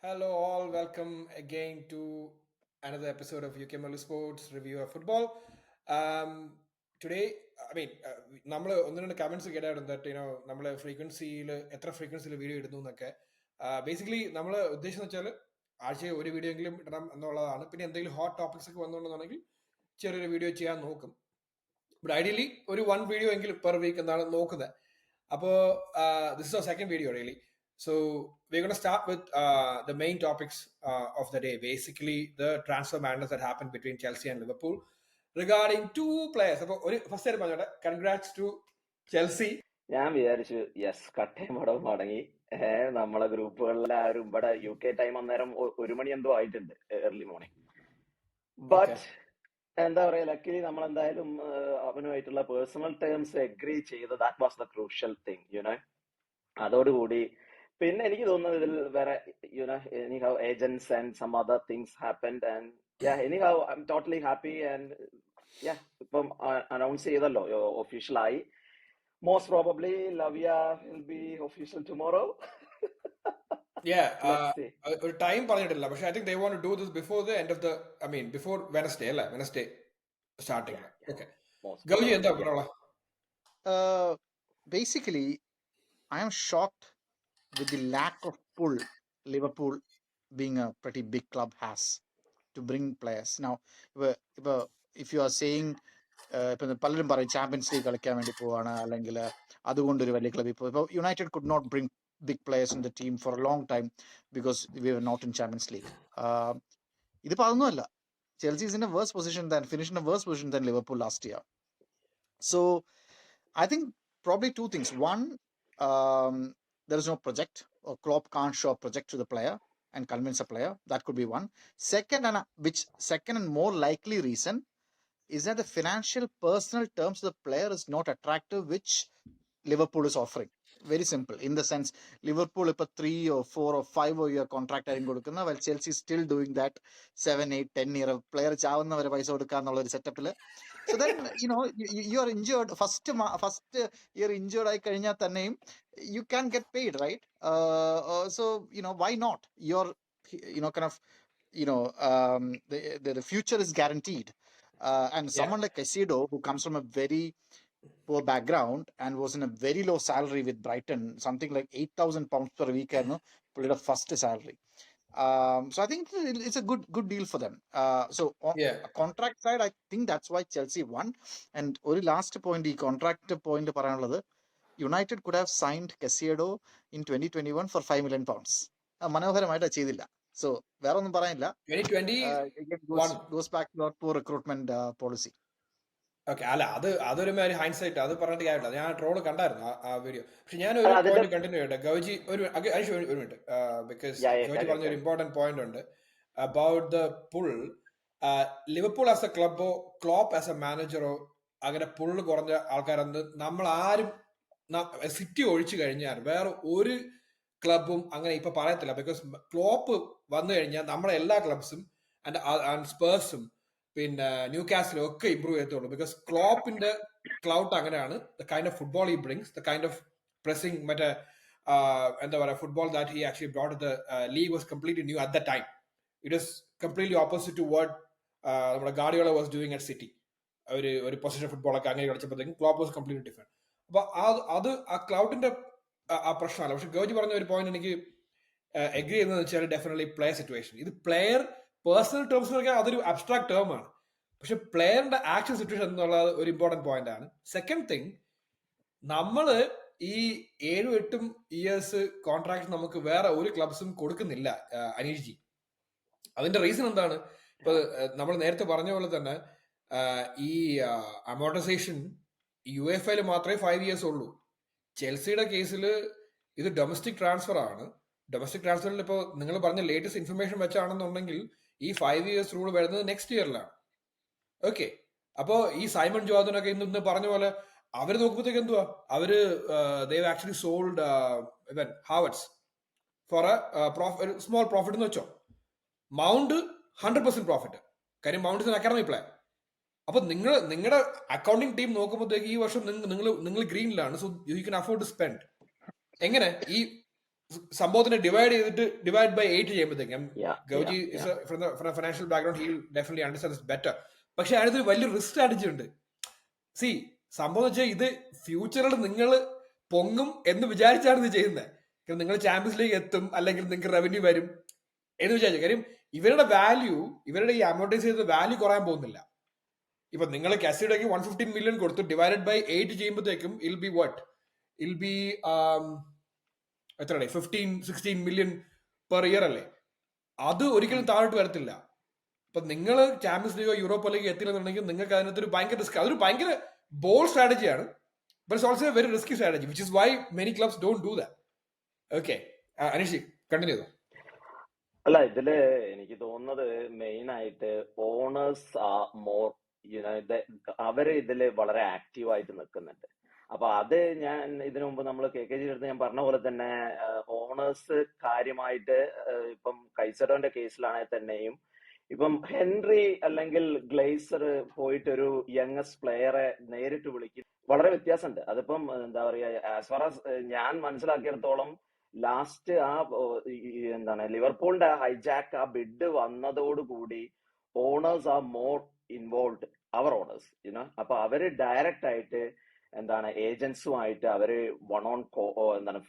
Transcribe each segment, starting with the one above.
Hello, all. Welcome again to another episode of UK Mallu Sports review of football. Today, നമ്മൾ ഒന്ന് രണ്ട് comments കേട്ടായിരുന്നു that നമ്മളെ ഫ്രീക്വൻസിയിൽ എത്ര ഫ്രീക്വൻസിയിൽ വീഡിയോ ഇടുന്നു എന്നൊക്കെ. ബേസിക്കലി നമ്മൾ ഉദ്ദേശം വെച്ചാൽ ആഴ്ചയിൽ ഒരു വീഡിയോ എങ്കിലും ഇടണം എന്നുള്ളതാണ്. പിന്നെ എന്തെങ്കിലും ഹോട്ട് ടോപ്പിക്സ് ഒക്കെ വന്നുകൊണ്ടെന്നുണ്ടെങ്കിൽ ചെറിയൊരു വീഡിയോ ചെയ്യാൻ നോക്കും. ബട്ട് ഐഡിയലി ഒരു വൺ വീഡിയോ എങ്കിലും പെർ വീക്ക് എന്നാണ് നോക്കുന്നത്. അപ്പോൾ this is second video really. So we're going to start with the main topics of the day. Basically, the transfer madness that happened between Chelsea and Liverpool regarding two players. First, congrats to Chelsea. ഞാൻ വിചാരിച്ചു yes കട്ടയമടവും മടങ്ങി നമ്മളെ ഗ്രൂപ്പുകളിലാരും ഇവിടെ UK time അന്നേരം 1 മണി എന്തോ ആയിട്ടുണ്ട് early morning. But എന്താ പറയാ, ലക്കിലി നമ്മൾ എന്തായാലും അവനുമായിട്ടുള്ള പേഴ്സണൽ ടേംസ് എഗ്രി ചെയ്ത് that was the crucial thing you know. അതോടുകൂടി പിന്നെ എനിക്ക് തോന്നുന്നത് ഇതിൽ വേറെ anyhow agents and some other things happened and anyhow I'm totally happy and ഇപ്പം അനൗൺസ് ചെയ്തല്ലോ ഒഫീഷ്യൽ ആയി. Most probably Lavia will be official tomorrow. ഒരു ടൈം പറഞ്ഞിട്ടില്ല, പക്ഷെ I think they want to do this before the end of the before Wednesday അല്ലേ, Wednesday starting. Okay. Gauji എന്താ പറയാ? Basically I am shocked with the lack of pull Liverpool, being a pretty big club, has to bring players. Now, if you are saying പലരും പറയും champions league കളിക്കാൻ വേണ്ടി പോവാണ്, അല്ലെങ്കിൽ അതുകൊണ്ടൊരു വലിയ ക്ലബിൽ പോയി. ഇപ്പോൾ United could not bring big players in the team for a long time because we were not in Champions League. ഇതിപ്പോൾ അതൊന്നുമല്ല. Chelsea is in a worse position than finished in a worse position than Liverpool last year. So I think probably two things. One, there is no project, or Klopp can't show a project to the player and convince a player. That could be one. Second and more likely reason is that the financial personal terms of the player is not attractive, which Liverpool is offering. Very simple. In the sense, Liverpool ഇപ്പൊ 3 or 4 or 5 year contract ആയിരിക്കും കൊടുക്കുന്നത്, while Chelsea is still doing that 7, 8, 10 year player ചാവുന്നവരെ പൈസ കൊടുക്കുക എന്നുള്ള ഒരു സെറ്റപ്പില്. So then you are injured first year injured ആയി കഴിഞ്ഞാൽ തന്നെയും you can get paid, right? So why not? You're kind of the future is guaranteed. And someone like Caicedo, who comes from a very poor background and was in a very low salary with Brighton, something like £8,000 per week, pulled a first salary. So I think it's a good deal for them. So on a contract side, I think that's why Chelsea won. And only last point, the contract point paranulladu, United could have signed Caicedo in 2021 for £5 million. മനോഹരമായിട്ട് ചെയ്തില്ല. So വേറെ ഒന്നും പറയാനില്ല. 2021 goes back to our poor recruitment policy. Okay, അല്ല അതൊരു hindsight, അത് പറഞ്ഞിട്ട് കാര്യമില്ല. ഞാൻ ട്രോള് കണ്ടായിരുന്നു ആ വീഡിയോ. പക്ഷെ ഞാൻ ഒരു പോയിന്റ് കണ്ടിന്യൂ ചെയ്യട്ടെ. ഗൗജി ഒരു മിനിറ്റ്, ബിക്കോസ് ഗൗജി പറഞ്ഞ ഒരു ഇമ്പോർട്ടന്റ് പോയിന്റ് ഉണ്ട് about the pull. Liverpool as a ക്ലബോ ക്ലോപ്പ് ആസ് എ മാനേജറോ അങ്ങനെ പുള്ള് കുറഞ്ഞ ആൾക്കാരെന്ന് നമ്മൾ ആരും സിറ്റി ഒഴിച്ചു കഴിഞ്ഞാൽ വേറെ ഒരു ക്ലബും അങ്ങനെ ഇപ്പൊ പറയത്തില്ല. ബിക്കോസ് ക്ലോപ്പ് വന്നു കഴിഞ്ഞാൽ നമ്മുടെ എല്ലാ ക്ലബ്സും ആൻഡ് സ്പേഴ്സും പിന്നെ ന്യൂകാസിലും ഒക്കെ ഇമ്പ്രൂവ് ചെയ്യത്തുള്ളൂ. ബിക്കോസ് ക്ലോപ്പിന്റെ ക്ലൗട്ട് അങ്ങനെയാണ്. The kind of football he brings, the kind of pressing, മറ്റേ എന്താ പറയുക, football that he actually brought the league was completely new at the time. It was completely opposite to what നമ്മുടെ Guardiola was doing at City. ഒരു position ഫുട്ബോളൊക്കെ അങ്ങനെ കളിച്ചപ്പോഴത്തേക്കും Klopp was completely different. അപ്പൊ അത് ആ ക്ലൗഡിന്റെ ആ പ്രശ്നമല്ല. പക്ഷെ ഗൗജി പറഞ്ഞ ഒരു പോയിന്റ് എനിക്ക് എഗ്രി ചെയ്യുന്നത് വെച്ചാൽ ഡെഫിനറ്റ്ലി പ്ലെയർ സിറ്റുവേഷൻ. ഇത് പ്ലെയർ പേഴ്സണൽ ടേംസ് നോക്കിയാൽ അതൊരു അബ്സ്ട്രാക്ട് ടേം ആണ്. പക്ഷെ പ്ലെയറിന്റെ ആക്ഷൻ സിറ്റുവേഷൻ എന്നുള്ളത് ഒരു ഇമ്പോർട്ടന്റ് പോയിന്റ് ആണ്. സെക്കൻഡ് തിങ്, നമ്മള് ഈ 7-8 ഇയേഴ്സ് കോൺട്രാക്ട് നമുക്ക് വേറെ ഒരു ക്ലബ്സും കൊടുക്കുന്നില്ല അനീഷ്ജി. അതിന്റെ റീസൺ എന്താണ്? ഇപ്പൊ നമ്മൾ നേരത്തെ പറഞ്ഞ പോലെ തന്നെ ഈ അമോർട്ടൈസേഷൻ UEFA മാത്രമേ 5 ഇയേഴ്സ് ഉള്ളൂ. ചെൽസിയുടെ കേസിൽ ഇത് ഡൊമസ്റ്റിക് ട്രാൻസ്ഫർ ആണ്. ഡൊമസ്റ്റിക് ട്രാൻസ്ഫറിൽ ഇപ്പോൾ നിങ്ങൾ പറഞ്ഞ ലേറ്റസ്റ്റ് ഇൻഫർമേഷൻ വെച്ചാണെന്നുണ്ടെങ്കിൽ ഈ 5 ഇയേഴ്സ് റൂൾ വരുന്നത് നെക്സ്റ്റ് ഇയറിലാണ്. ഓക്കെ, അപ്പോ ഈ സൈമൺ ജോർദനൊക്കെ ഇന്ന് പറഞ്ഞ പോലെ അവര് നോക്കുമ്പോഴത്തേക്ക് എന്തുവാ, അവര് ദേ ആക്ച്വലി സോൾഡ് ഇവൻ Havertz for a small profit എന്ന് വെച്ചോ. മൗണ്ട് 100% പ്രോഫിറ്റ്, കാര്യം മൗണ്ട് ഇസ് അക്കാഡമി പ്ലെയർ. അപ്പൊ നിങ്ങളുടെ അക്കൗണ്ടിങ് ടീം നോക്കുമ്പോഴത്തേക്ക് ഈ വർഷം നിങ്ങൾ ഗ്രീനിലാണ്. So you can afford to spend. എങ്ങനെ ഈ സംഭവത്തിനെ ഡിവൈഡ് ബൈ 8 ചെയ്യുമ്പോഴത്തേക്കും Gauji yeah. From financial background he definitely understand better. പക്ഷെ അതിനകത്ത് വലിയൊരു റിസ്ക് സ്ട്രാറ്റജി ഉണ്ട്. സി സംഭവം വെച്ചാൽ ഇത് ഫ്യൂച്ചറിൽ നിങ്ങൾ പൊങ്ങും എന്ന് വിചാരിച്ചാണ് ഇത് ചെയ്യുന്നത്. നിങ്ങൾ ചാമ്പ്യൻസ് ലീഗ് എത്തും അല്ലെങ്കിൽ നിങ്ങൾക്ക് റവന്യൂ വരും എന്ന് വിചാരിച്ചു. കാര്യം ഇവരുടെ വാല്യൂ, ഇവരുടെ ഈ അമോർട്ടൈസ് ചെയ്ത വാല്യൂ കുറയാൻ പോകുന്നില്ല. ഇപ്പൊ നിങ്ങൾ കാസിഡോക്ക് 115 million കൊടുത്തു ഡിവൈഡഡ് ബൈ 8 ചെയ്യുമ്പോഴത്തേക്കും ഇൽ ബി വാട്ട്, ഇൽ ബി എത്രയാണ് 15-16 million പെർ ഇയർ അല്ലേ. അത് ഒരിക്കലും താഴോട്ട് വരത്തില്ല. ഇപ്പൊ നിങ്ങൾ ചാമ്പ്യൻസ് ലീഗോ യൂറോപ്പ ലീഗോ എത്തില്ലെന്നുണ്ടെങ്കിൽ നിങ്ങൾക്ക് അതിനകത്തൊരു ഭയങ്കര റിസ്ക്, അതൊരു ഭയങ്കര ബോൾഡ് സ്ട്രാറ്റജിയാണ്. But it's also a very risky strategy which is why many clubs don't do that. Okay Aneesh continue ചെയ്തോ. അല്ല, ഇതില് എനിക്ക് തോന്നുന്നത് മെയിൻ ആയിട്ട് ഓണേഴ്സ് ആർ മോർ അവര് ഇതില് വളരെ ആക്റ്റീവ് ആയിട്ട് നിൽക്കുന്നുണ്ട്. അപ്പൊ അത് ഞാൻ ഇതിനു മുമ്പ് നമ്മൾ KKG എടുത്ത് ഞാൻ പറഞ്ഞ പോലെ തന്നെ ഓണേഴ്സ് കാര്യമായിട്ട് ഇപ്പം കൈസഡോന്റെ കേസിലാണെങ്കിൽ തന്നെയും ഇപ്പം ഹെൻറി അല്ലെങ്കിൽ ഗ്ലേസർ പോയിട്ട് ഒരു യങ്ങസ്റ്റ് പ്ലെയറെ നേരിട്ട് വിളിക്കും, വളരെ വ്യത്യാസമുണ്ട്. അതിപ്പം എന്താ പറയാ, ആസ് ഫാർ ആസ് ഞാൻ മനസ്സിലാക്കിയിടത്തോളം ലാസ്റ്റ് എന്താണ് ലിവർപൂളിന്റെ ഹൈജാക്ക് ആ ബിഡ് വന്നതോടുകൂടി ഓണേഴ്സ് ആർ മോർ ഇൻവോൾവ്, അവർ ഓണേഴ്സ് അപ്പൊ അവര് ഡയറക്റ്റ് ആയിട്ട് എന്താണ് ഏജൻസുമായിട്ട് അവര് എന്താണ്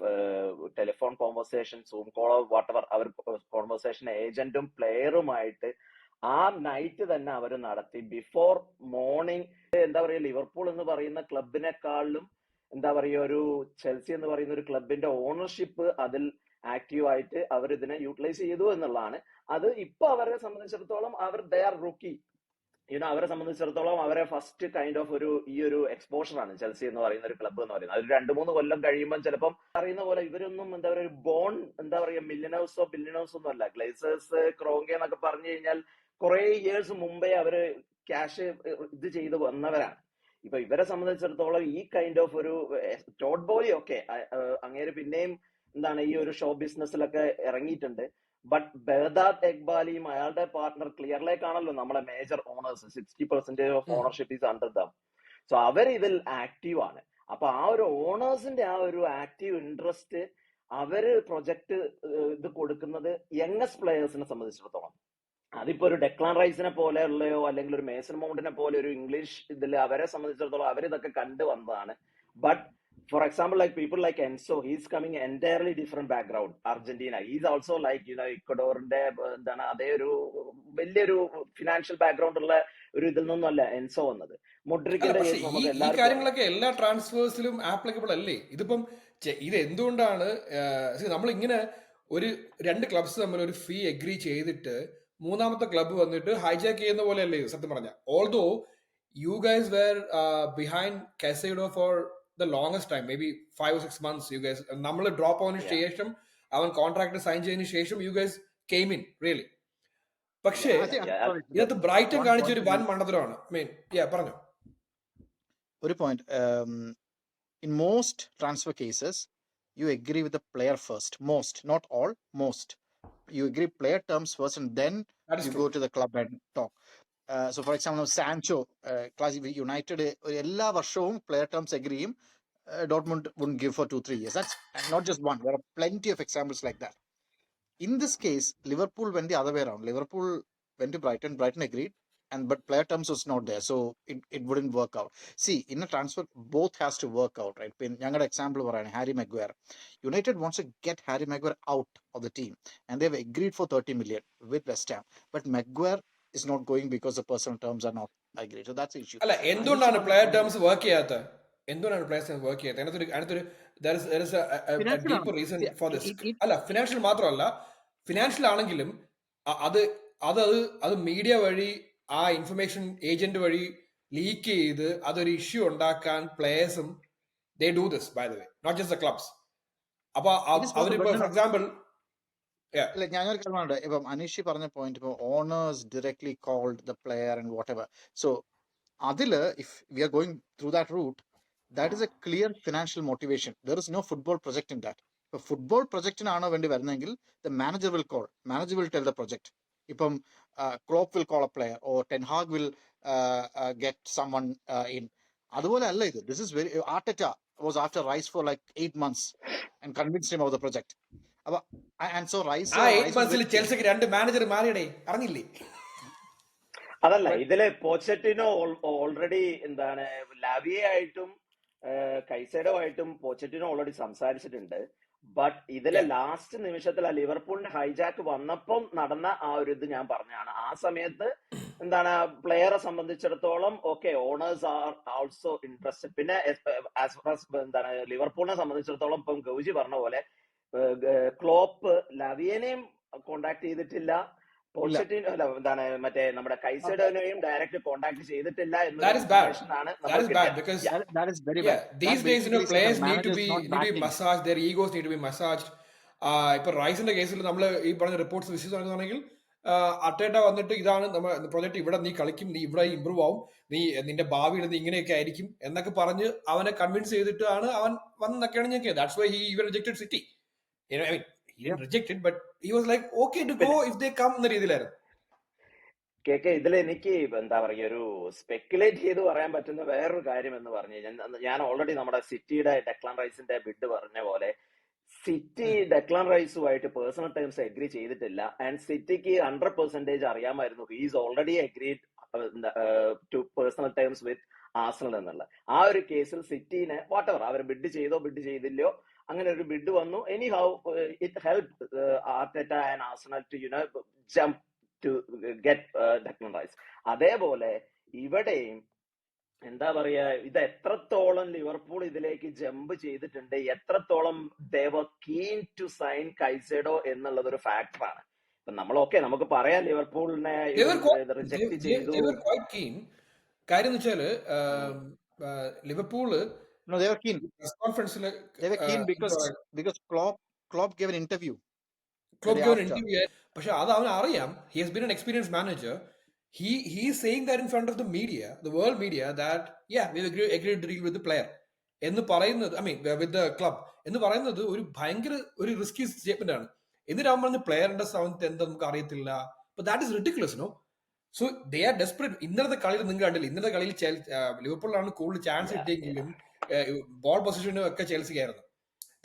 ടെലിഫോൺ കോൺവെർസേഷൻ, സൂം കോളോ വാട്ടെവർ, അവർ കോൺവെർസേഷൻ ഏജന്റും പ്ലെയറുമായിട്ട് ആ നൈറ്റ് തന്നെ അവർ നടത്തി. ബിഫോർ മോർണിംഗ് എന്താ പറയുക, ലിവർപൂൾ എന്ന് പറയുന്ന ക്ലബിനെക്കാളും എന്താ പറയുക ഒരു ചെൽസി എന്ന് പറയുന്ന ഒരു ക്ലബിന്റെ ഓണർഷിപ്പ് അതിൽ ആക്റ്റീവായിട്ട് അവർ ഇതിനെ യൂട്ടിലൈസ് ചെയ്തു എന്നുള്ളതാണ്. അത് ഇപ്പൊ അവരെ സംബന്ധിച്ചിടത്തോളം ദേ ആർ റൂക്കി. അവരെ സംബന്ധിച്ചിടത്തോളം അവരെ ഫസ്റ്റ് കൈൻഡ് ഓഫ് ഈ ഒരു എക്സ്പോഷർ ആണ് ചെൽസി എന്ന് പറയുന്ന ഒരു ക്ലബ്ബ് എന്ന് പറയുന്നത്. അത് 2-3 കൊല്ലം കഴിയുമ്പോൾ ചിലപ്പം അറിയുന്ന പോലെ ഇവരൊന്നും എന്താ പറയുക ബോൺ എന്താ പറയുക മില്യനേഴ്സോ ബില്യനേഴ്സോ ഒന്നും അല്ല. ഗ്ലേസേഴ്സ്, ക്രോങ്കെ എന്നൊക്കെ പറഞ്ഞു കഴിഞ്ഞാൽ കുറെ ഇയേഴ്സ് മുമ്പേ അവര് ക്യാഷ് ഇത് ചെയ്ത് വന്നവരാണ്. ഇപ്പൊ ഇവരെ സംബന്ധിച്ചിടത്തോളം ഈ കൈൻഡ് ഓഫ് ഒരു ടോഡ് ബോയ് ഒക്കെ അങ്ങേര് പിന്നെയും എന്താണ് ഈ ഒരു ഷോ ബിസിനസ്സിലൊക്കെ ഇറങ്ങിയിട്ടുണ്ട്. ബട്ട് ബെഹദാദ് എക്ബാലിയും അയാളുടെ പാർട്ണർ ക്ലിയർ ലേക്ക് ആണല്ലോ നമ്മളെ major owners. 60% of ownership is under them. So അവർ ഇതിൽ ആക്റ്റീവ് ആണ്. അപ്പൊ ആ ഒരു ഓണേഴ്സിന്റെ ആ ഒരു ആക്റ്റീവ് ഇൻട്രസ്റ്റ് അവര് പ്രൊജക്ട് ഇത് കൊടുക്കുന്നത് യങ്ങസ്റ്റ് പ്ലെയേഴ്സിനെ സംബന്ധിച്ചിടത്തോളം. അതിപ്പോ ഒരു ഡെക്ലാൻ റൈസിനെ പോലെയുള്ളയോ അല്ലെങ്കിൽ ഒരു മേസൺ മൗണ്ടിനെ പോലെ ഒരു ഇംഗ്ലീഷ് ഇതിൽ അവരെ സംബന്ധിച്ചിടത്തോളം അവരിതൊക്കെ കണ്ടു വന്നതാണ്. But for example, like people like Enzo, he's coming entirely different background. Argentina, he's also like ഇക്വഡോറിന്റെ എന്താണ് അതേ ഒരു വലിയൊരു ഫിനാൻഷ്യൽ ബാക്ക്ഗ്രൗണ്ട് ഉള്ള ഒരു ഇതിൽ നിന്നല്ല എൻസോ വന്നത്. മുഡ്രിക്കിന്റെ കേസ് നമുക്ക് ഈ കാര്യങ്ങളൊക്കെ എല്ലാ ട്രാൻസ്ഫേഴ്സിലും ആപ്ലിക്കബിൾ അല്ലേ? ഇതിപ്പം ഇത് എന്തുകൊണ്ടാണ് നമ്മൾ ഇങ്ങനെ ഒരു 2 ക്ലബ്സ് തമ്മിൽ ഒരു ഫീ എഗ്രി ചെയ്തിട്ട് മൂന്നാമത്തെ ക്ലബ്ബ് വന്നിട്ട് ഹൈജാക്ക് ചെയ്യുന്ന പോലെ അല്ലേ സത്യം പറഞ്ഞ? Although you guys were behind Caicedo for the longest time, maybe 5 or 6 months, you guys നമ്മൾ ഡ്രോപ്പ് ആവുന്ന ശേഷം അവൻ കോൺട്രാക്ട് സൈൻ ചെയ്തതിനു ശേഷം you guys came in really. പക്ഷേ ഇതിനകത്ത് ബ്രൈറ്റൺ കാണിച്ച ഒരു വൻ മണ്ടത്തരമാണ് മെയിൻ. പറഞ്ഞു ഒരു point. in most transfer cases you agree with the player first. Most, not all, most. You agree player terms first and then you go to the club and talk. So for example, Sancho, United എല്ലാ വർഷവും player terms agree ചെയ്യും. Dortmund wouldn't give for 2-3 years. That's not just one. There are plenty of examples like that. In this case, Liverpool went the other way around. Liverpool went to Brighton. Brighton agreed, but player terms was not there, so it wouldn't work out. See, in a transfer, both has to work out, right? ഞങ്ങളുടെ example പറയാണ് Harry Maguire. United wants to get Harry Maguire out of the team, and they've agreed for 30 million with West Ham. But Maguire is not going because the personal terms are not agreed. So that's the issue. അല്ല, എന്തുകൊണ്ടാണ് player terms work ചെയ്യാത്തത്? എന്തുകൊണ്ടാണ് player terms work ചെയ്യാത്തത്? അതിനകത്തൊരു deeper reason for this. അല്ല, financial മാത്രമല്ല, financial ആണെങ്കിലും അത് മീഡിയ വഴി ആ ഇൻഫർമേഷൻ ഏജന്റ് വഴി ലീക്ക് ചെയ്ത് അതൊരു ഇഷ്യൂ ഉണ്ടാക്കാൻ പ്ലേയേഴ്സും they do this by the way, not just the clubs. അപ്പൊ അവരിപ്പോ ഫോർ എക്സാമ്പിൾ ഞാനൊരു കാര്യമുണ്ട്. ഇപ്പം അനീഷ് പറഞ്ഞ പോയിന്റ്, ഇപ്പൊ owners directly called the player and whatever. So അതില് if we are going through that route, that is a clear financial motivation. There is no football project in that. ഇപ്പൊ football പ്രൊജക്റ്റിനാണോ വേണ്ടി വരുന്നതെങ്കിൽ the manager will call, manager will tell the project. ഇപ്പം Klopp will call a player or Ten Hag will get someone in. അതുപോലെ അല്ല ഇത്. This is very Arteta was after Rice for like 8 months and convinced him of the project. And so Rice, ആ 8 Rice was monthsൽ very keen. ചെൽസിക്ക് 2 manager മാറിയടേ, അറിഞ്ഞില്ലേ? അതല്ല, But ഇതില് പോച്ചറ്റിനോ ഓൾറെഡി എന്താണ് ലാവിയെ ആയിട്ടും കൈസേഡോ ആയിട്ടും പോച്ചറ്റിനോ ഓൾറെഡി സംസാരിച്ചിട്ടുണ്ട്. ബട്ട് ഇതിലെ ലാസ്റ്റ് നിമിഷത്തിൽ ആ ലിവർപൂളിന്റെ ഹൈജാക്ക് വന്നപ്പം നടന്ന ആ ഒരു ഇത് ഞാൻ പറഞ്ഞാണ്. ആ സമയത്ത് എന്താണ് പ്ലെയറെ സംബന്ധിച്ചിടത്തോളം okay, owners are also interested. പിന്നെ ആസ് ഫാർ എന്താണ് ലിവർപൂളിനെ സംബന്ധിച്ചിടത്തോളം ഇപ്പം ഗൗജി പറഞ്ഞ പോലെ ക്ലോപ്പ് ലവിയനെയും കോണ്ടാക്ട് ചെയ്തിട്ടില്ല, പോച്ചറ്റിനോ അല്ല എന്താണ് മറ്റേ നമ്മുടെ കൈസേഡോനെയും ഡയറക്റ്റ് കോണ്ടാക്ട് ചെയ്തിട്ടില്ല That എന്നൊരു is bad. ഇൻഫർമേഷൻ ആണ് That നമ്മൾ is bad കിട്ടിയത്. because that is very bad. these That days, you know, basically says the players need manager to is be not backing. massaged. Their egos need to be massaged. ഇപ്പൊ റൈസിന്റെ കേസിൽ നമ്മൾ ഈ പറഞ്ഞ reports വിശ്വസിക്കുകയാണെങ്കിൽ അട്ടേട്ട വന്നിട്ട് ഇതാണ് നമ്മുടെ project, ഇവിടെ നീ കളിക്കും, നീ ഇവിടെ ഇമ്പ്രൂവ് ആവും, നീ നിന്റെ ഭാവിയിൽ നീ ഇങ്ങനെയൊക്കെ ആയിരിക്കും എന്നൊക്കെ പറഞ്ഞ് അവനെ കൺവിൻസ് ചെയ്തിട്ടാണ് അവൻ വന്നൊക്കെയാണ് ഞാൻ കേട്ടത്. That's why he even rejected city. I mean he didn't reject it, but he was like okay to go if they come എന്ന രീതിയിലായിരുന്നു. ഇതിൽ എനിക്ക് എന്താ പറയുക, ഒരു സ്പെക്കുലേറ്റ് ചെയ്ത് പറയാൻ പറ്റുന്ന വേറൊരു കാര്യം എന്ന് പറഞ്ഞു കഴിഞ്ഞാൽ, ഞാൻ ഓൾറെഡി നമ്മുടെ സിറ്റിയുടെ ഡെക്ലാൻ റൈസിന്റെ ബിഡ് പറഞ്ഞ പോലെ സിറ്റി ഡെക്ലാൻ റൈസുമായിട്ട് പേഴ്സണൽ ടേംസ് എഗ്രി ചെയ്തിട്ടില്ല. ആൻഡ് സിറ്റിക്ക് 100% അറിയാമായിരുന്നു he's already agreed to personal terms with Arsenal എന്നുള്ള. ആ ഒരു കേസിൽ സിറ്റിനെ വാട്ടെവർ അവർ ബിഡ് ചെയ്തോ ബിഡ് ചെയ്തില്ലയോ, അങ്ങനെ ഒരു ബിഡ് വന്നു. Anyhow it help Arteta and Arsenal to you know jump to get Declan Rice. അതേപോലെ ഇവിടെയും എന്താ പറയാ, ഇത് എത്രത്തോളം ലിവർപൂൾ ഇതിലേക്ക് ജമ്പ് ചെയ്തിട്ടുണ്ട്, എത്രത്തോളം ദേ വർ കീൻ ടു സൈൻ കൈസേഡോ എന്നുള്ളത് ഒരു ഫാക്ടറാണ്. ഇപ്പൊ നമ്മളൊക്കെ നമുക്ക് പറയാം ലിവർപൂളിനെ റിജക്ട് ചെയ്തു. കാര്യം എന്ന് വെച്ചാല് Liverpool No, they were keen. Press കോൺഫറൻസിൽ They were keen because Klopp gave an interview. പക്ഷെ അത് അവൻ അറിയാം. He has been an experienced manager. He is saying that in front of the media, the world media, that yeah, we agreed to deal with the player എന്ന് പറയുന്നത്, I mean with the club എന്ന് പറയുന്നത് ഒരു ഭയങ്കര ഒരു risky statement ആണ്. എന്നിട്ട് അവൻ പറഞ്ഞ പ്ലെയറിന്റെ സൗണ്ട് എന്താ നമുക്ക് അറിയത്തില്ല. That is ridiculous, no? So they are desperate. ഇന്നത്തെ കളിയിൽ നിങ്ങൾ കണ്ടില്ല, ഇന്നത്തെ കളിയിൽ ലിവർപൂളിലാണ് കൂടുതൽ ചാൻസ് കിട്ടിയെങ്കിലും ബോൾ പൊസിഷനും ഒക്കെ ചെൽസിക്കായിരുന്നു.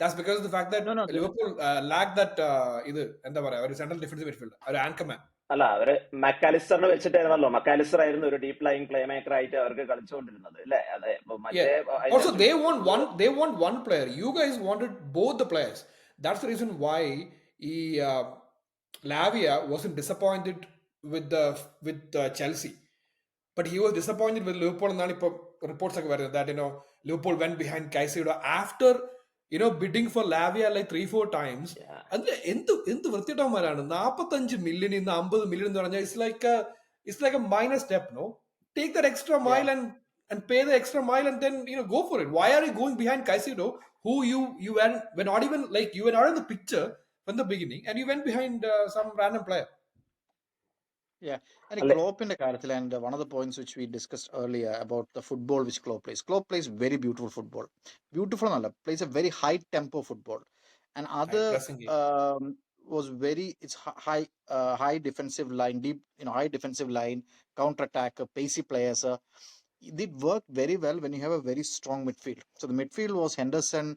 That's because of the fact that Liverpool lacked that ഇത് എന്താ പറയാ, ഒരു സെൻട്രൽ ഡിഫൻസീവ് മിഡ്ഫീൽഡർ, ഒരു ആങ്കർ മാൻ. അല്ല, അവര് മക്കാലിസ്റ്ററിനെ വെച്ചിട്ടായിരുന്നല്ലോ, മക്കാലിസ്റ്റർ ആയിരുന്നു ഒരു ഡീപ് ലൈൻ പ്ലേ മേക്കർ ആയിട്ട് അവർക്ക് കളിച്ചുകൊണ്ടിരുന്നത്, അല്ലേ? അതെ. Also they want one player. You guys wanted both the players. That's the reason why Lavia wasn't disappointed with Chelsea, but he was disappointed with Liverpool. എന്നാണ് ഇപ്പൊ reports ഒക്കെ വരുന്നത് that Liverpool went behind Caicedo after bidding for Lavia like 3-4 times. അതില് എന്ത് വൃത്തിയിട്ടവന്മാരാണ്. 45 million ഇന്ന് 50 million എന്ന് പറഞ്ഞാൽ it's like a minor step, no? Take that extra mile and pay the extra mile and then go for it. Why are you going behind Caicedo, who you were not even like, you were not in the picture from the beginning, and you went behind some random player? Yeah, and Klopp in the കാര്യത്തിൽ, and one of the points which we discussed earlier about the football which Klopp plays very beautiful football. Beautiful nalla, plays a very high tempo football, and other was very, it's high defensive line, deep high defensive line, counter attack, pacey players. It did work very well when you have a very strong midfield. So the midfield was Henderson,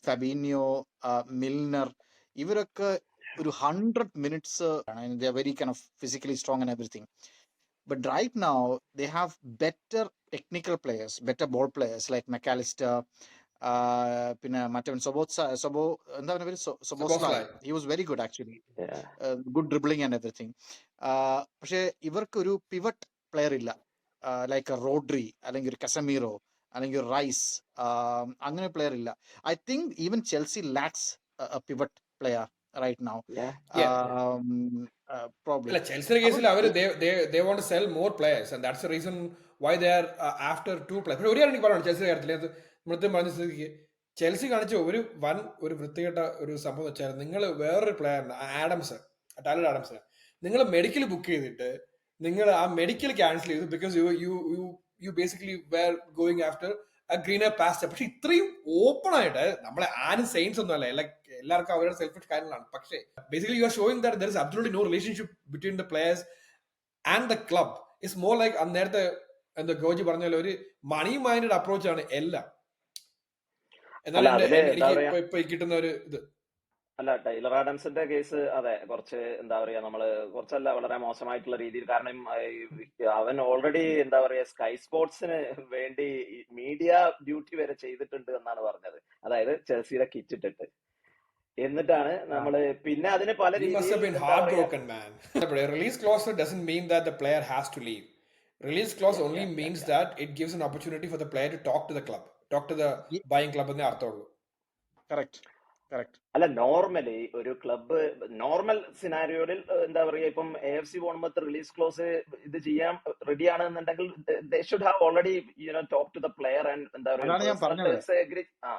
Fabinho, Milner. ഇവരൊക്കെ ഒരു 100 minutes, and they are very kind of physically strong and everything. But right now they have better technical players, better ball players like McAllister, പിന്നെ മറ്റവൻ എന്താ പറയുക, Szoboszlai. He was very good actually. Good dribbling and everything. പക്ഷെ ഇവർക്ക് ഒരു pivot player ഇല്ല, like Rodri അല്ലെങ്കിൽ ഒരു കസമീറോ അല്ലെങ്കിൽ റൈസ്, അങ്ങനെ പ്ലെയർ ഇല്ല. I think even Chelsea lacks a pivot player right now. Probably. Chelsea കേസിൽ they want to sell more players, and that's the reason why they are after 2 players. ഒരു കാര്യം എനിക്ക് പറയണം ചെൽസി കാര്യത്തിൽ, മൃത്യം പറഞ്ഞ സ്ഥിതിക്ക് ചെൽസി കാണിച്ച ഒരു വൃത്തികെട്ട ഒരു സംഭവം വെച്ചാൽ, നിങ്ങൾ വേറൊരു പ്ലെയറിന് ടൈലർ ആഡംസ് നിങ്ങൾ മെഡിക്കൽ ബുക്ക് ചെയ്തിട്ട് നിങ്ങൾ ആ മെഡിക്കൽ ക്യാൻസൽ ചെയ്തു because you basically were going after a greener pasture. പക്ഷെ ഇത്രയും ഓപ്പൺ ആയിട്ട് നമ്മളെ ആരും സെയിൻസ് ഒന്നും അല്ല, എല്ലാവർക്കും അവരുടെ സെൽഫിഷ് കാര്യങ്ങളാണ്. പക്ഷേ basically you are showing that there is absolutely no relationship between the players and the club. It's more like നേരത്തെ എന്താ ഗോജി പറഞ്ഞ പോലെ ഒരു മണി മൈൻഡഡ് അപ്രോച്ച് ആണ് എല്ലാം. എന്നാലും എനിക്ക് ഇപ്പൊ കിട്ടുന്ന ഒരു ഇത് അല്ല, ടൈലർ ആഡംസിന്റെ കേസ് അതെ കുറച്ച് എന്താ പറയാ, നമ്മള് കുറച്ചല്ല വളരെ മോശമായിട്ടുള്ള രീതിയിൽ, കാരണം അവൻ ഓൾറെഡി എന്താ പറയാ സ്കൈ സ്പോർട്സിന് വേണ്ടി മീഡിയ ഡ്യൂട്ടി വരെ ചെയ്തിട്ടുണ്ട് എന്നാണ് പറഞ്ഞത്, അതായത് ചെൽസിയുടെ കിറ്റ് ഇട്ടിട്ട്. എന്നിട്ടാണ് നമ്മള് പിന്നെ അതിന് പല He must have രീതിയിൽ been എന്താ പറയാ, heartbroken, man. A release clause doesn't mean that the player has to leave. Release clause only means that it gives an opportunity for the player to talk to the club, talk to the buying club എന്നേ അർത്ഥമുള്ളൂ. Correct correct. അല്ല, normally ഒരു club normal സിനാരിയോയിൽ എന്താ പറയാ, ഇപ്പം AFC ബോർണ്മത്ത് release clause ഇത് ചെയ്യാൻ റെഡി ആണെന്നുണ്ടെങ്കിൽ they should have already talk to the player and എന്താ അതാണ് ഞാൻ പറഞ്ഞത്. പറയാ.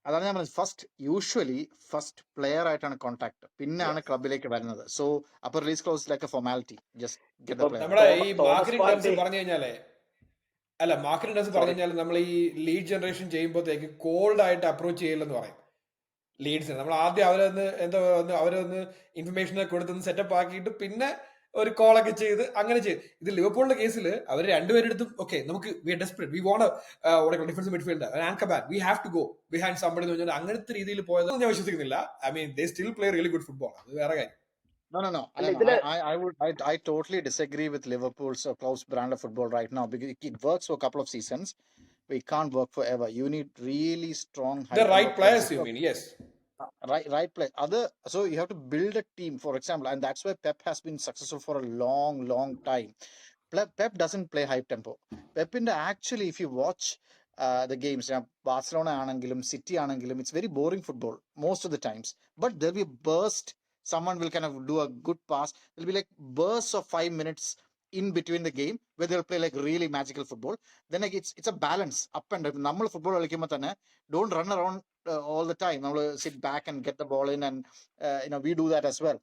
അതാണ് ഞാൻ പറഞ്ഞത്, യൂഷ്വലി ഫസ്റ്റ് പ്ലെയർ ആയിട്ടാണ് കോൺടാക്ട്, പിന്നാണ് ക്ലബിലേക്ക് വരുന്നത്. സോ അപ്പൊ release clause like a formality, just നമ്മുടെ ഈ മാർക്കറ്റിംഗ് ടേംസ് പറഞ്ഞു കഴിഞ്ഞാലേ മാർക്കറ്റിംഗ് ടേംസ് പറഞ്ഞു കഴിഞ്ഞാൽ നമ്മൾ ഈ ലീഡ് ജനറേഷൻ ചെയ്യുമ്പോഴത്തേക്ക് കോൾഡ് ആയിട്ട് അപ്രോച്ച് ചെയ്യില്ലെന്ന് പറയും ലീഡ്സിന്. നമ്മൾ ആദ്യം അവരൊന്ന് ഇൻഫർമേഷൻ കൊടുത്തൊന്ന് സെറ്റപ്പ് ആക്കിയിട്ട് പിന്നെ ഒരു കോളൊക്കെ ചെയ്ത് അങ്ങനെ ചെയ്ത്. ഇത് ലിവർപൂളിന്റെ കേസിൽ അവർ രണ്ടുപേരെടുത്തും ഓക്കെ നമുക്ക് we want defence midfielder anchor back, we have to go behind somebody എന്ന് പറഞ്ഞാൽ അങ്ങനത്തെ രീതിയിൽ പോയത് ഞാൻ വിശ്വസിക്കുന്നില്ല. I mean they still play really good football, അത് വേറെ കാര്യം. No. I totally disagree with Liverpool's close brand of football right now, because it works for a couple of seasons, but it can't work forever. You need really strong, The right players, you mean? Yes. Right play. So you have to build a team, for example, and that's why Pep has been successful for a long time. Pep doesn't play high tempo. Pep actually, if you watch the games, Barcelona anangilum, City anangilum, it's very boring football most of the times. But there'll be a burst. Someone will kind of do a good pass. There'll be like bursts of 5 minutes in between the game where they'll play like really magical football. Then like it's a balance up and down. Normal football don't run around all the time. Sit back and get the ball in, and we do that as well.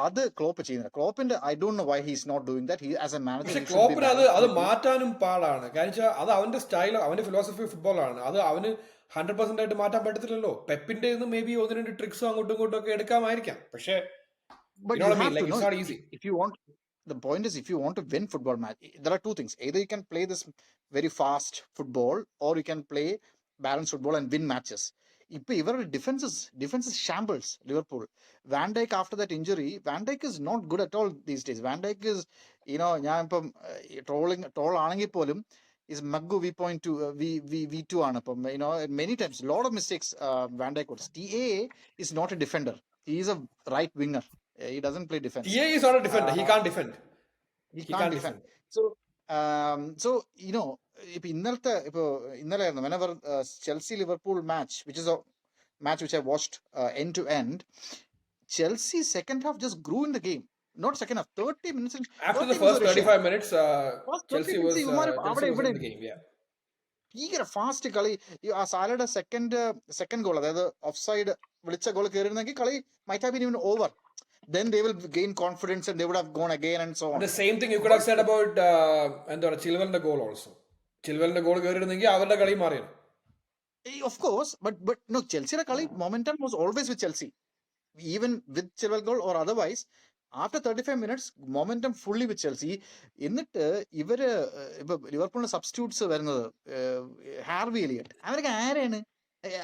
അത് Klopp ചെയ്യുന്നത്. ക്ലോപ്പിന്റെ I don't know why he's not doing that. He as a manager, പക്ഷെ ക്ലോപ്പിന് അത് മാറ്റാനും പാടാണ്. കാരണം അത് അവന്റെ style, അവന്റെ ഫിലോസഫി ഫുട്ബോളാണ്. അത് അവന് 100% ആയിട്ട് മാറ്റാൻ പറ്റത്തില്ലല്ലോ. പെപ്പിന്റെ മേ ബി 1-2 ട്രിക്സും അങ്ങോട്ടും ഇങ്ങോട്ടും ഒക്കെ എടുക്കാമായിരിക്കാം. പക്ഷെ you have to know, it's not easy. If you want, the point is, if you want to win football match, there are two things. Either you can play this very fast football, or you can play balanced football and win matches. If ഇവരുടെ defenses shambles. Liverpool, Van Dijk after that injury, Van Dijk is not good at all these days. Van Dijk is, ഞാൻ ഇപ്പം troll ആണെങ്കിൽ പോലും is Maggu V2 ആണ്. അപ്പം many times lot of mistakes Van Dijk was. TA is not a defender. He is a right winger. He doesn't play defense. TA is not a defender. He can't defend. He can't defend. So ഇന്നലെ whenever Chelsea Liverpool match, which is a match which I watched end to end, Chelsea second half just grew in the game. Not second half, 30 minutes. After the first 35 minutes, Chelsea was in the game. Yeah. ഭീകര fast കളി. ആ സാലയുടെ second goal, അതായത് of side വിളിച്ച goal കയറിയിരുന്നെങ്കിൽ കളി might have been even over. Then they will gain confidence and they would have gone again and so on. The same thing you could have said about Chilwell's goal also. Chilwell's goal കയറിയിരുന്നെങ്കിൽ അവരുടെ കളി മാറിയാണ്. Of course, but no, Chelsea's കളി momentum was always with Chelsea, even with Chilwell goal or otherwise. After 35 minutes, momentum fully with Chelsea. എന്നിട്ട് ഇവര് ഇപ്പൊ ലിവർപൂളിന്റെ substitutes വരുന്നത് Harvey Elliot, അവരൊക്കെ ആരാണ്?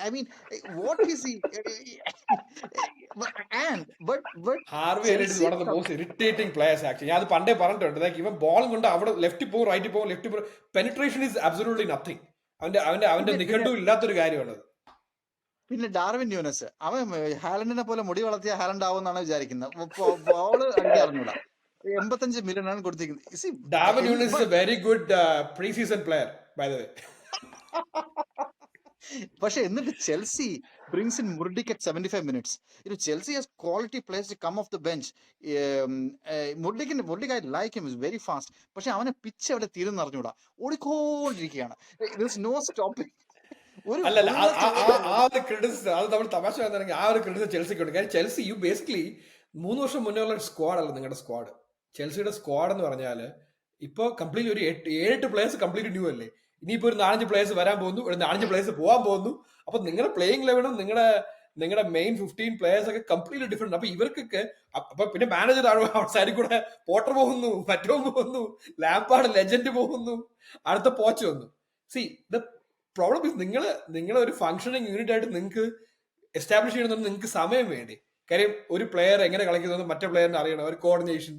I mean, what is he? but Harvey Elliott is one of the most irritating players actually. ഞാൻ അത് പണ്ടേ പറഞ്ഞിട്ടുണ്ട്. ലൈക്ക് ഇവൻ ബോൾ കൊണ്ട് അവിടെ ലെഫ്റ്റ് പോകും, റൈറ്റ് പോകും, ലെഫ്റ്റ് പോകും. Penetration is absolutely nothing. അവന്റെ നിഘണ്ടു ഇല്ലാത്തൊരു കാര്യമാണത്. പിന്നെ ഡാർവിൻ ന്യൂനസ്, അവൻ ഹാലൻഡിനെ പോലെ മുടി വളർത്തിയ ഹാലൻഡ് ആവുമെന്നാണ് വിചാരിക്കുന്നത്. ബോള് അടിക്കാൻ അറിഞ്ഞൂടാ. 85 million ആണ് കൊടുത്തിരിക്കുന്നത്. Darwin Nunez is a very good pre-season player by the way. പക്ഷെ എന്നിട്ട് Chelsea brings in Murdic at 75 minutes. Chelsea has quality players to come off the bench. Murdic, I like him, is very fast. പക്ഷെ അവനെ pitch അവിടെ തീരുന്ന അറിഞ്ഞൂടാ, ഓടിക്കോണ്ടിരിക്കുകയാണ്. There's no stopping. അല്ലല്ല, ആ ഒരു ക്രെഡിറ്റ് അത് നമ്മൾ തമാശ പറയുകയാണെങ്കിൽ ആ ഒരു ക്രെഡിറ്റ് ചെൽസിക്ക് ഉണ്ട്. കാര്യം ചെൽസി ബേസിക്കലി 3 വർഷം മുന്നേ ഉള്ള സ്ക്വാഡ് അല്ല നിങ്ങളുടെ സ്ക്വാഡ്. ചെൽസിയുടെ സ്ക്വാഡ് എന്ന് പറഞ്ഞാൽ ഇപ്പൊ കംപ്ലീറ്റ് ഒരു 7-8 പ്ലേയേഴ്സ് കംപ്ലീറ്റ് ന്യൂ അല്ലേ. ഇനിയിപ്പോ ഒരു 4-5 പ്ലേയേഴ്സ് വരാൻ പോകുന്നു, ഒരു 4-5 പ്ലേയേഴ്സ് പോകാൻ പോകുന്നു. അപ്പൊ നിങ്ങളുടെ പ്ലേയിങ് ലെവലും നിങ്ങളുടെ മെയിൻ 15 പ്ലേയേഴ്സ് ഒക്കെ കംപ്ലീറ്റ്ലി ഡിഫറെന്റ്. അപ്പൊ ഇവർക്കൊക്കെ അപ്പൊ പിന്നെ മാനേജർ സൈഡിൽ കൂടെ പോട്ടർ പോകുന്നു, മറ്റോ പോകുന്നു, ലാംപാർഡ് ലെജൻഡ് പോകുന്നു, അടുത്ത പോച്ച് വന്നു. സി ദ പ്രോബ്ലം ഇസ് നിങ്ങൾ ഒരു ഫങ്ഷനിങ് യൂണിറ്റ് ആയിട്ട് നിങ്ങൾക്ക് എസ്റ്റാബ്ലിഷ് ചെയ്യണമെന്ന് നിങ്ങൾക്ക് സമയം വേണ്ടി. കാര്യം ഒരു പ്ലെയർ എങ്ങനെ കളിക്കുന്നത് മറ്റേ പ്ലെയറിന് അറിയണം, ഒരു കോർഡിനേഷൻ,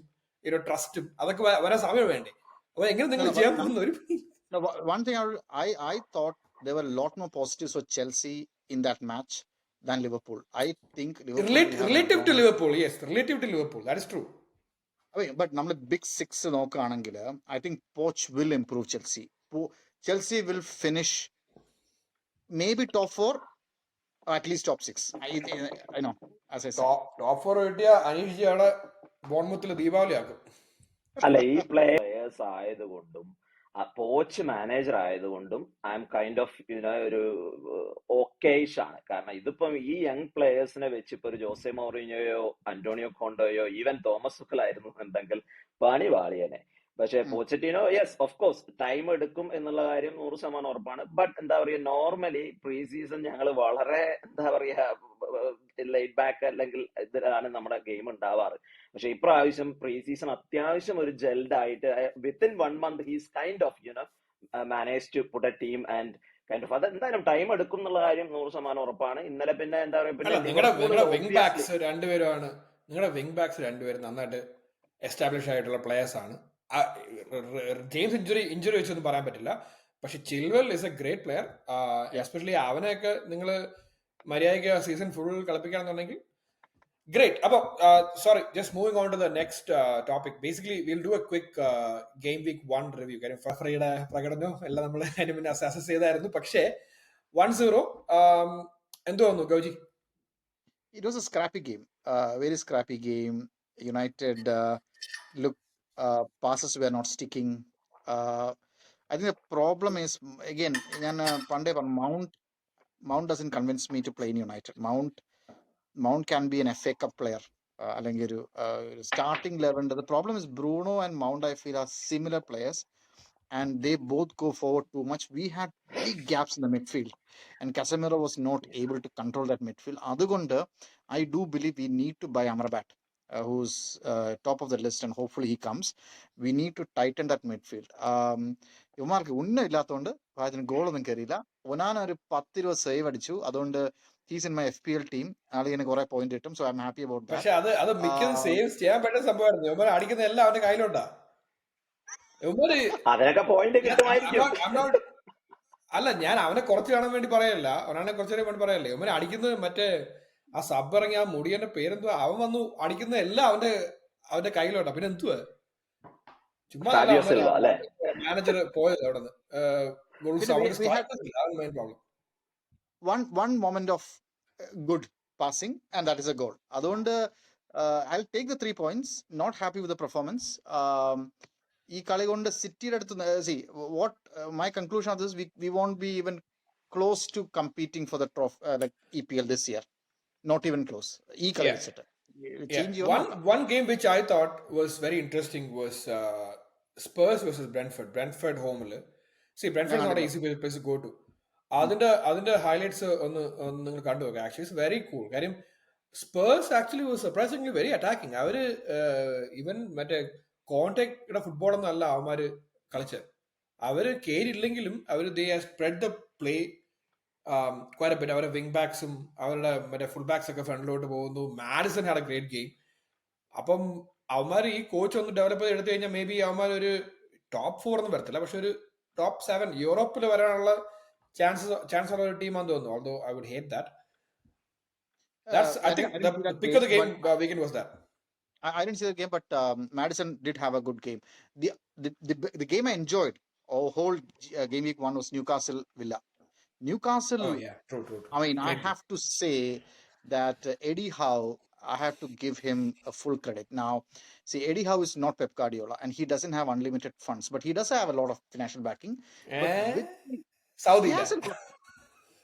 ട്രസ്റ്റും അതൊക്കെ വരാൻ സമയം വേണ്ടേ. അപ്പൊ എങ്ങനെ നിങ്ങൾ ചെയ്യാൻ പോകുന്ന ഒരു one thing I thought there were a lot more positives for Chelsea in that match than Liverpool. I think relative to Liverpool, yes, relative to Liverpool, that is true. I mean, but നമ്മൾ big six നോക്കുകയാണെങ്കിൽ I think Poch will improve Chelsea. Chelsea will finish maybe top 4 or at least top 6. I know, as I said. Top 4 കിട്ടിയ അനീഷ് അവിടെ ബോൺമത്തിൽ ദീപാവലി ആക്കും. അല്ല, ഈ players ആയതുകൊണ്ടും coach manager ആയതുകൊണ്ടും I M kind of ഒരു ഓക്കേഷ് ആണ്. കാരണം ഇതിപ്പം ഈ യങ് പ്ലേയേഴ്സിനെ വെച്ച് ഇപ്പൊ ഒരു ജോസെ മൗറിഞ്ഞോയോ അന്റോണിയോ കോണ്ടോയോ ഈവൻ തോമസ് തുഖലായിരുന്നു എന്നുണ്ടെങ്കിൽ പണി വാളിയനെ. പക്ഷെ പോച്ചറ്റിനോ യെസ് ഓഫ് കോഴ്സ് ടൈം എടുക്കും എന്നുള്ള കാര്യം 100% ഉറപ്പാണ്. ബട്ട് എന്താ പറയുക, നോർമലി പ്രീ സീസൺ ഞങ്ങൾ വളരെ എന്താ പറയുക ലൈറ്റ് ബാക്ക് അല്ലെങ്കിൽ ഇതിലാണ് നമ്മുടെ ഗെയിം ഉണ്ടാവാറ്. പക്ഷെ ഇപ്രാവശ്യം പ്രീ സീസൺ അത്യാവശ്യം ഒരു ജെൽഡ് ആയിട്ട് within 1 month he's kind of manage to put a team and kind of. അത് എന്തായാലും ടൈം എടുക്കും എന്നുള്ള കാര്യം 100% ഉറപ്പാണ്. ഇന്നലെ പിന്നെ എന്താ പറയുക, നിങ്ങളുടെ വിങ് ബാക്സ് രണ്ടുപേരും നന്നായിട്ട് എസ്റ്റാബ്ലിഷ് ആയിട്ടുള്ള പ്ലേയേഴ്സ് ആണ്. ജെയിംസ് ഇഞ്ചുറി വെച്ചൊന്നും പറയാൻ പറ്റില്ല. പക്ഷെ Chilwell is a great player. Especially അവനെയൊക്കെ നിങ്ങൾ മര്യാദയ്ക്ക് സീസൺ ഫുൾ കളിപ്പിക്കുകയാണെന്നുണ്ടെങ്കിൽ ഗ്രേറ്റ്. അപ്പൊ sorry, just moving on to the next topic. Basically will do a quick game week 1 review. കാര്യം ഫഫ്രയുടെ പ്രകടനവും എല്ലാം നമ്മൾ അതിന് മുന്നേ അസസ് ചെയ്തായിരുന്നു. പക്ഷേ 1-0 എന്ത് തോന്നുന്നു ഗൗജി? It was a scrappy game, very scrappy game. United look passes were not sticking. I think the problem is, again, Mount doesn't convince me to play in United. Mount can be an FA Cup player. അല്ലെങ്കിൽ ഒരു starting 11. The problem is Bruno and Mount, I feel, are similar players and they both go forward too much. We had big gaps in the midfield and Casemiro was not able to control that midfield. അതുകൊണ്ട് I do believe we need to buy Amrabat, who's top of the list, and hopefully he comes. We need to tighten that midfield. ഇവന്മാർക്ക് ഒന്നും ഇല്ലാത്തതുകൊണ്ട് അതിന് ഗോളൊന്നും കയറിയില്ല. Onana ഒരു 10-20 save അടിച്ചു. അതുകൊണ്ട് he's in my FPL team. ആളിങ്ങനെ കുറെ പോയിന്റ് കിട്ടും. So I'm happy about that. പക്ഷെ അത് മിക്കതും സേവ് ചെയ്യാൻ പറ്റുന്ന സംഭവമായിരുന്നു. ഇവന്മാർ അടിക്കുന്ന എല്ലാം അവന്റെ കയ്യിലുണ്ടാ. അതിനൊക്കെ പോയിന്റ് കിട്ടുമായിരിക്കും. അല്ല, ഞാൻ അവനെ കുറച്ച് കാണാൻ വേണ്ടി പറയല്ല, അവനെ കുറച്ചു നേരം വേണ്ടി പറയല്ലേ. ഇവനെ അടിക്കുന്നത് മറ്റേ ആ സബ് ഇറങ്ങി ആ മുടിയന്റെ പേരെന്തുവാ, അവൻ വന്നു അടിക്കുന്ന എല്ലാം അവന്റെ കയ്യിലോട്ടാ. പിന്നെ എന്തുവാ ചുമ്മാ മാനേജർ പോയത് അവിടെ നിന്ന്. One moment of good passing and that is a goal. അതുകൊണ്ട് I'll take the 3 points. Not happy with the performance. ഈ കളി കൊണ്ട് സിറ്റിയുടെ അടുത്ത് see what my conclusion of this, we won't be even close to competing for the like EPL this year. Not even close. ഈ കളി വെച്ചിട്ട് one game which I thought was very interesting was Spurs versus Brentford home. See, Brentford is not an easy place to go to. അതിന്റെ highlights ഒന്ന് നിങ്ങൾ കണ്ടു നോക്കുക. Actually it's very cool. കാര്യം Spurs actually was surprisingly very attacking. അവര് even മറ്റേ contact ഫുട്ബോളൊന്നും അല്ല അവന്മാര് കളിച്ചത്. അവര് കേരില്ലെങ്കിലും അവര് they spread the play quite a bit. അവരുടെ വിങ് ബാക്സും അവരുടെ മറ്റേ ഫുൾ ബാക്സ് ഒക്കെ ഫ്രണ്ടിലോട്ട് പോകുന്നു. Maddison had a great game. അപ്പം അവന്മാർ ഈ കോച്ച് ഒന്ന് ഡെവലപ്പ് ചെയ്ത് എടുത്തു കഴിഞ്ഞാൽ മേ ബി അവന്മാർ ഒരു ടോപ്പ് 4 ഒന്നും വരത്തില്ല, പക്ഷെ ഒരു ടോപ്പ് 7 യൂറോപ്പിൽ വരാനുള്ള chance ഉള്ള ഒരു ടീമാണെന്ന് തോന്നുന്നു. Although I would hate that. I think the pick of the game weekend was that. I didn't see the game, but Maddison did have a good game. The game I enjoyed whole game week 1 was Newcastle Villa. Newcastle. Oh yeah, true. I mean, I have to say that Eddie Howe, I have to give him a full credit. Now, see, Eddie Howe is not Pep Guardiola and he doesn't have unlimited funds, but he does have a lot of financial backing. Saudi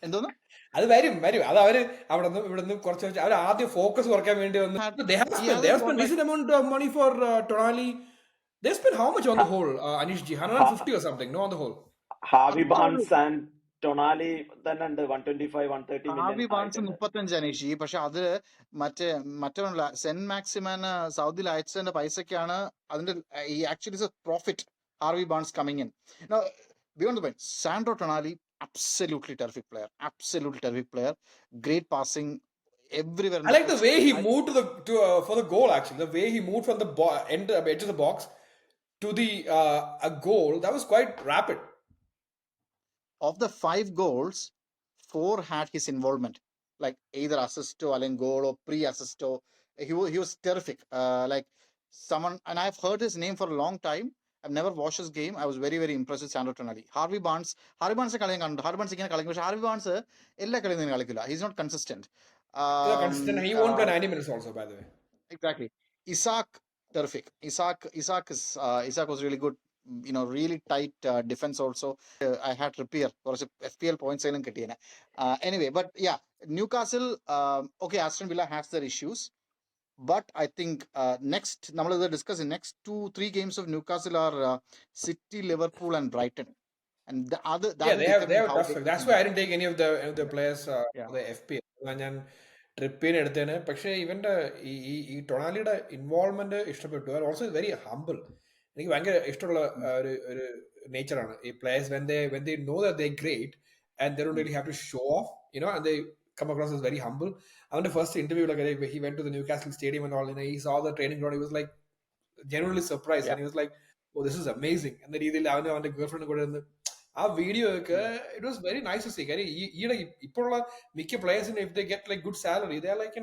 എന്തോന്ന് അത് വരും. അത് അവര് അവിടെ നിന്ന് ഇവിടെ നിന്ന് കുറച്ച് അവർ ആദ്യം ഫോക്കസ് കുറയ്ക്കാൻ വേണ്ടി വന്നു. decent amount of money for Tonali. They spent how much on the whole, Anish ji? 150 or something, no, on the whole. Harvey Barnes and Tonali തന്നെ ഉണ്ട് 125-130 million. Harvey barns 35 Aneesh. പക്ഷെ അത് മറ്റേ സെന്റ് മാക്സിമാന് സൗദിയിൽ അയച്ചതിന്റെ പൈസക്കാണ് അതിന്റെ actually profit Harvey Barnes coming in. Beyond the point, Sandro Tonali absolutely terrific player. Absolutely terrific player. Great passing everywhere in I the like the pitch. way he moved for the goal. Actually, the way he moved from the edge of the box to the a goal, that was quite rapid. Of the 5 goals, 4 had his involvement, like either assist or goal or pre-assist. He was terrific. Like someone, and I've heard his name for a long time. I've never watched his game. I was very, very impressed with Sandro Tonali. Harvey Barnes കളിയും Harvey Barnes പക്ഷെ Harvey Barnes എല്ലാ കളിയും കളിക്കില്ല. He's not consistent. Consistent. He won't play 90 minutes also, by the way. Exactly. Isaac, terrific. Isaac was really good. Really tight defense also. I had repair for FPL points. Anyway, but yeah, Newcastle. Okay, Aston Villa has their issues, but I think next, we'll discuss the next 2-3 games of Newcastle are City, Liverpool, and Brighton, and that will They have determine how tough. they That's why I didn't take any of the players yeah. for the FPL. ഞാൻ ട്രിപ്പിന് എടുത്തേന്. പക്ഷേ ഇവന്റെ ഈ ടൊണാലിയുടെ involvement ഇഷ്ടപ്പെട്ടു. Also very humble. എനിക്ക് ഭയങ്കര ഇഷ്ടമുള്ള ഒരു നേച്ചറാണ് ഈ players when they know that they're great and they don't really have to show off, and they come across as very humble. അവന്റെ first interview he went to the Newcastle stadium and all, he saw the training ground. He was like genuinely surprised, and he was like, oh, this is amazing. എന്ന രീതിയിൽ അവന്റെ girlfriend കൂടെ ഇരുന്ന് ആ video ഒക്കെ it was very nice to see. കാര്യം ഈയിടെ ഇപ്പോഴുള്ള മിക്ക പ്ലേയേഴ്സിന് if they get like good salary they like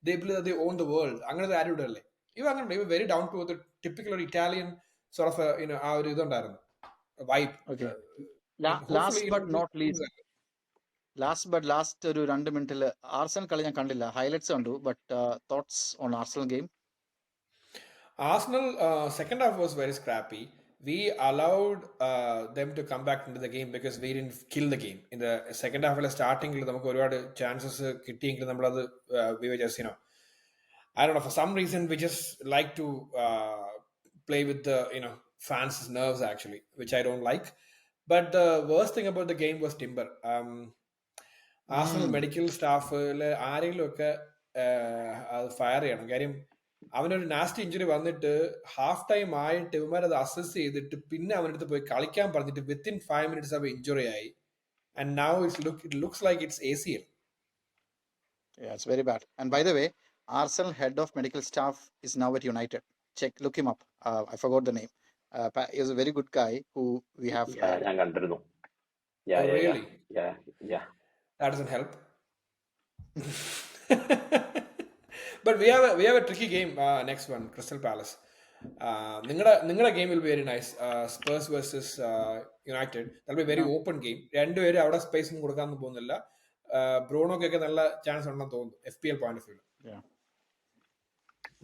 they believe they own the world. അങ്ങനത്തെ ആറ്റിറ്റ്യൂഡ് അല്ലേ ഇവ? അങ്ങനെ ഇവ വെരി ഡൗൺ ടു ടിപ്പിക്കൽ ഒരു ഇറ്റാലിയൻ സോർട്ട് ഓഫ് ആ ഒരു ഇതുണ്ടായിരുന്നു വൈബ്. ലാസ്റ്റ് ഒരു 2 മിനിറ്റിൽ ആർസണൽ കളി ഞാൻ കണ്ടില്ല, ഹൈലൈറ്റ്സ് കണ്ടു. But thoughts on Arsenal game? Arsenal second half was very scrappy. We allowed them to come back into the game because we didn't kill the game. In the second half, starting, നമുക്ക് ഒരുപാട് chances കിട്ടിയെങ്കിൽ നമ്മളത് we were just, I don't know, for some reason we just like to play with the fans' nerves actually, which I don't like. But the worst thing about the game was Timber. Arsenal medical staff ആരെങ്കിലും ഒക്കെ അത് fire ചെയ്യണം. കാര്യം അവനൊരു nasty injury വന്നിട്ട് half time ആയിട്ട് ഇവന്മാർ അത് അസസ് ചെയ്തിട്ട് പിന്നെ അവനടുത്ത് പോയി കളിക്കാൻ പറഞ്ഞിട്ട് വിത്തിൻ 5 minutes അവ ഇഞ്ചുറി ആയി. And now it looks like it's ACL. Yeah, it's very bad. And by the way, Arsenal head of medical staff is now at United. Look him up. I forgot the name. He is a very good guy who we have. ഞാൻ കണ്ടിരുന്നു. Really? Yeah. That doesn't help. But we have a tricky game next one, Crystal Palace. നിങ്ങളുടെ game will be very nice. Spurs versus United. That be very open game. രണ്ടുപേരും അവിടെ space ഒന്നും കൊടുക്കാനൊന്നും പോകുന്നില്ല. ബ്രൂണോക്കൊക്കെ നല്ല chance ഉണ്ടെന്ന് തോന്നുന്നു FPL പോയിന്റ് ഓഫ് വ്യൂ.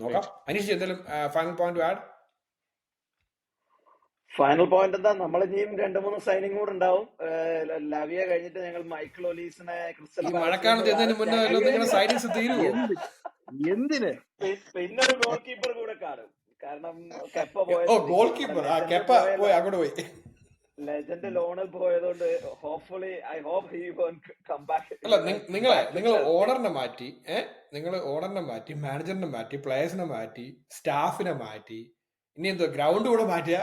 നോക്കാം. അനീഷ് എന്തെങ്കിലും final point add? Final point എന്താ, നമ്മൾ ഇനിയും 2-3 സൈനിങ് കൂടെ ഉണ്ടാവും. ലാവിയ കഴിഞ്ഞിട്ട് ഞങ്ങൾ മൈക്കിൾ ഒലീസിനെ മഴക്കാലത്ത് മുന്നേ നിങ്ങളുടെ സൈനിങ്സ് തീരുവോ? എന്തിന്? പിന്നെ ഒരു ഗോൾ കീപ്പർ കൂടെ കാണും. കാരണം കെപ്പ ഗോൾ കീപ്പർ പോയി അങ്ങോട്ട് പോയി. ലെജൻഡ് ലോണിൽ പോയതുകൊണ്ട് hopefully I hope he won't come back. അല്ല, നിങ്ങൾ ഓണറിനെ മാറ്റി, മാനേജറിനെ മാറ്റി, പ്ലേയേഴ്സിനെ മാറ്റി, സ്റ്റാഫിനെ മാറ്റി, ഇനി എന്തോ ഗ്രൗണ്ട് കൂടെ മാറ്റിയ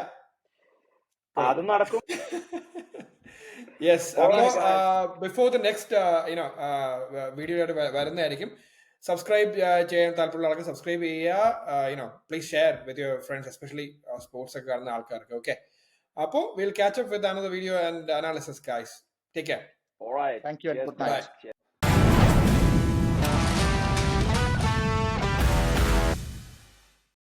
അതും നടക്കും. യെസ്. അപ്പോ ബിഫോർ ദ നെക്സ്റ്റ് വീഡിയോ വരുന്നതായിരിക്കും. സബ്സ്ക്രൈബ് ചെയ്യാൻ താല്പര്യമുള്ള ആൾക്ക് സബ്സ്ക്രൈബ് ചെയ്യുക. Please share with your friends, especially sports ഒക്കെ കാണുന്ന ആൾക്കാർക്ക്. ഓക്കെ, അപ്പോൾ we'll catch up with another video and analysis, guys. Take care. All right. Thank you and good night. Bye.